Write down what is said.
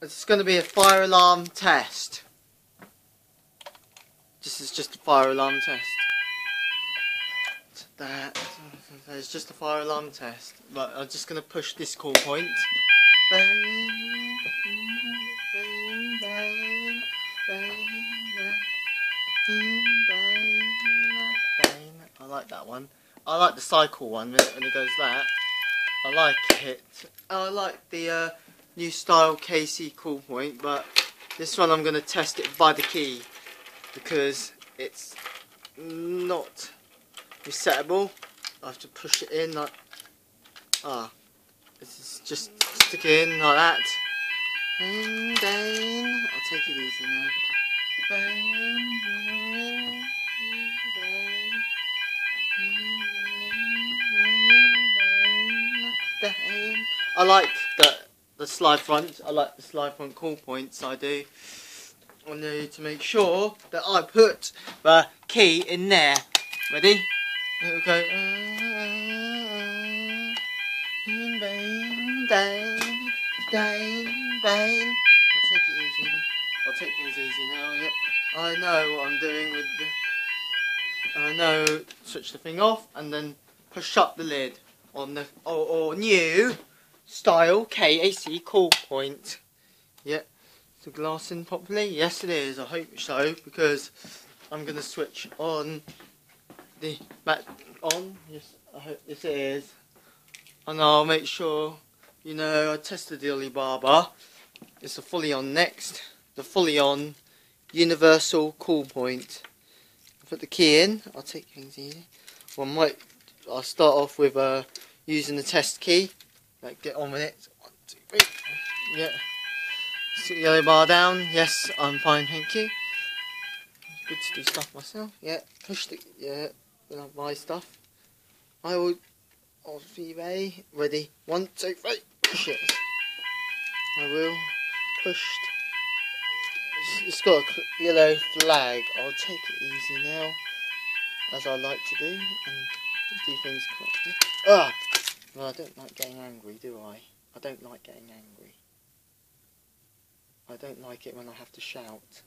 It's going to be a fire alarm test. This is just a fire alarm test. It's just a fire alarm test. Right, I'm just going to push this call point. Bang, bang, bang, bang, bang, bang, bang. I like that one. I like the cycle one when it goes that. I like it. I like the new style KC call point, but this one I'm going to test it by the key because it's not resettable. I have to push it in like this is just stick it in like that. Bang, bang. I'll take it easy now. Bang, bang, bang, bang, bang. I like the slide front. I like the slide front call points. I do. I need to make sure that I put the key in there. Ready? Here we go. Bang, bang, bang, bang. I'll take it easy. I'll take things easy now. Yep. I know what I'm doing with the. I know. Switch the thing off and then push up the lid on the or new style KAC call point. Yep. Is the glass in properly? Yes, it is. I hope so because I'm going to switch on the back on. Yes, I hope this is. And I'll make sure, you know, I tested the Alibaba. It's the fully on next. The fully on universal call point. I'll put the key in. I'll take things easy. I'll start off with using the test key. Like, get on with it. 1, 2, 3. Yeah. Sit the yellow bar down. Yes, I'm fine, thank you. Good to do stuff myself. Yeah. Push the then I'll buy stuff. I will. Off eBay. Ready? 1, 2, 3. Push it. I will push. It's got a yellow flag. I'll take it easy now, as I like to do, and do things correctly. Well, I don't like getting angry, do I? I don't like getting angry. I don't like it when I have to shout.